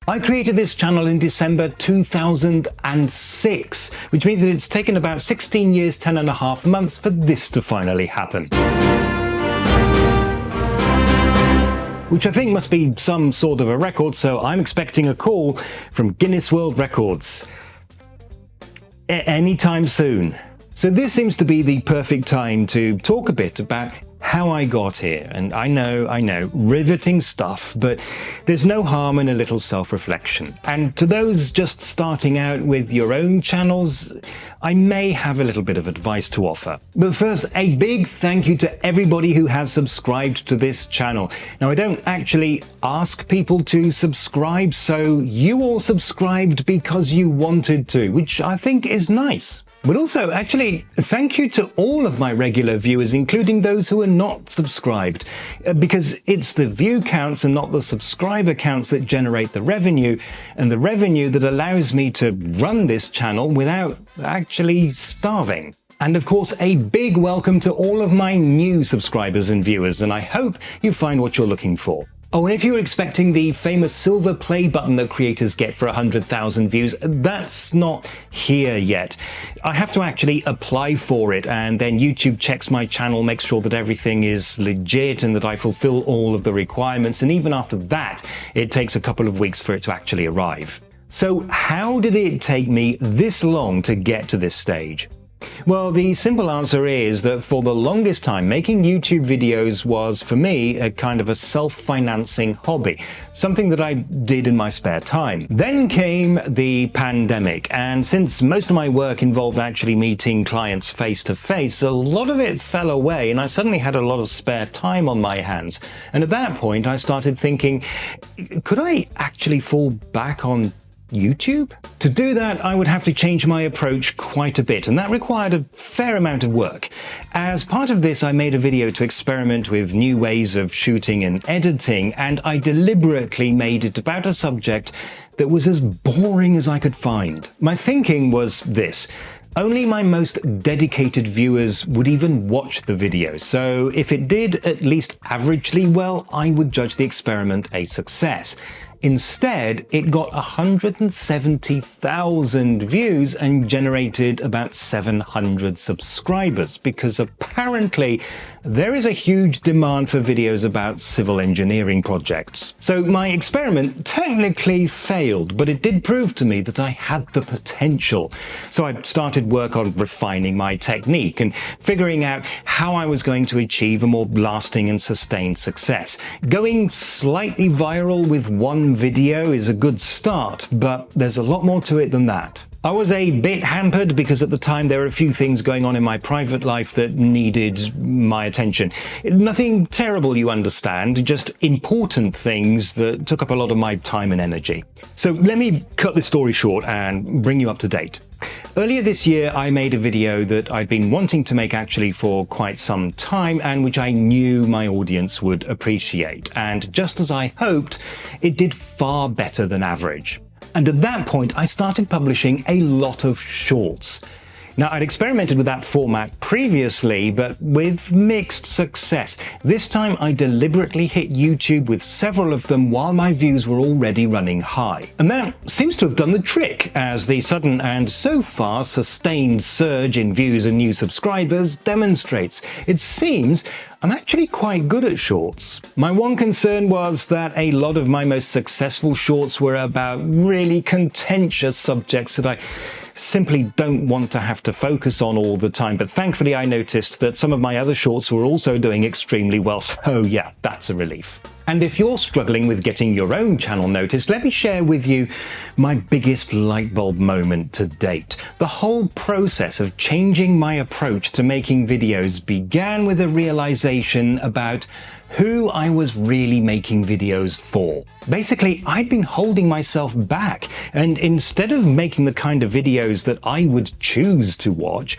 I created this channel in December 2006, which means that it's taken about 16 years, 10 and a half months for this to finally happen. Which I think must be some sort of a record, so I'm expecting a call from Guinness World Records anytime soon. So this seems to be the perfect time to talk a bit about how I got here. And I know, riveting stuff, but there's no harm in a little self-reflection. And to those just starting out with your own channels, I may have a little bit of advice to offer. But first, a big thank you to everybody who has subscribed to this channel. Now, I don't actually ask people to subscribe, so you all subscribed because you wanted to, which I think is nice. But also, actually, thank you to all of my regular viewers, including those who are not subscribed, because it's the view counts and not the subscriber counts that generate the revenue, and the revenue that allows me to run this channel without actually starving. And of course, a big welcome to all of my new subscribers and viewers, and I hope you find what you're looking for. Oh, and if you're expecting the famous silver play button that creators get for 100,000 views, that's not here yet. I have to actually apply for it, and then YouTube checks my channel, makes sure that everything is legit and that I fulfill all of the requirements, and even after that, it takes a couple of weeks for it to actually arrive. So how did it take me this long to get to this stage? Well, the simple answer is that for the longest time, making YouTube videos was, for me, a kind of a self-financing hobby, something that I did in my spare time. Then came the pandemic, and since most of my work involved actually meeting clients face-to-face, a lot of it fell away, and I suddenly had a lot of spare time on my hands. And at that point, I started thinking, could I actually fall back on YouTube? To do that, I would have to change my approach quite a bit, and that required a fair amount of work. As part of this, I made a video to experiment with new ways of shooting and editing, and I deliberately made it about a subject that was as boring as I could find. My thinking was this: only my most dedicated viewers would even watch the video, so if it did at least averagely well, I would judge the experiment a success. Instead, it got 170,000 views and generated about 700 subscribers, because apparently there is a huge demand for videos about civil engineering projects. So my experiment technically failed, but it did prove to me that I had the potential. So I started work on refining my technique and figuring out how I was going to achieve a more lasting and sustained success. Going slightly viral with one video is a good start, but there's a lot more to it than that. I was a bit hampered because at the time there were a few things going on in my private life that needed my attention. Nothing terrible, you understand, just important things that took up a lot of my time and energy. So let me cut this story short and bring you up to date. Earlier this year, I made a video that I'd been wanting to make actually for quite some time, and which I knew my audience would appreciate. And just as I hoped, it did far better than average. And at that point, I started publishing a lot of shorts. Now, I'd experimented with that format previously, but with mixed success. This time, I deliberately hit YouTube with several of them while my views were already running high. And that seems to have done the trick, as the sudden and so far sustained surge in views and new subscribers demonstrates. It seems I'm actually quite good at shorts. My one concern was that a lot of my most successful shorts were about really contentious subjects that I simply don't want to have to focus on all the time. But thankfully, I noticed that some of my other shorts were also doing extremely well. So yeah, that's a relief. And if you're struggling with getting your own channel noticed, let me share with you my biggest light bulb moment to date. The whole process of changing my approach to making videos began with a realization about who I was really making videos for. Basically, I'd been holding myself back, and instead of making the kind of videos that I would choose to watch,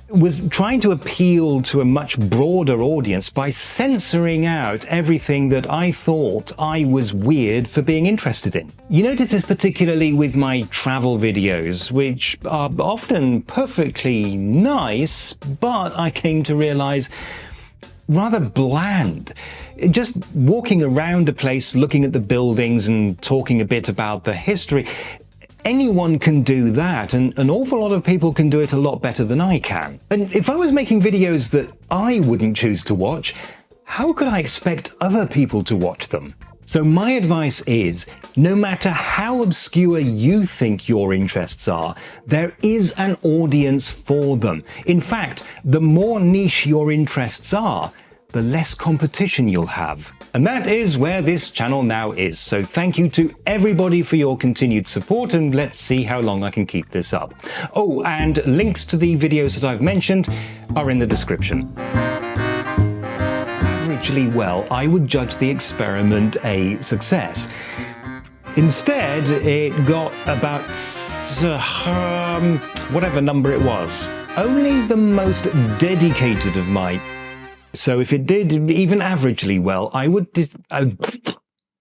was trying to appeal to a much broader audience by censoring out everything that I thought I was weird for being interested in. You notice this particularly with my travel videos, which are often perfectly nice, but I came to realize rather bland. Just walking around a place, looking at the buildings and talking a bit about the history, anyone can do that, and an awful lot of people can do it a lot better than I can. And if I was making videos that I wouldn't choose to watch, how could I expect other people to watch them? So my advice is, no matter how obscure you think your interests are, there is an audience for them. In fact, the more niche your interests are, the less competition you'll have. And that is where this channel now is. So thank you to everybody for your continued support, and let's see how long I can keep this up. Oh, and links to the videos that I've mentioned are in the description. Averagely well, I would judge the experiment a success. Instead, it got about whatever number it was. Only the most dedicated of my... So if it did even averagely well, I would...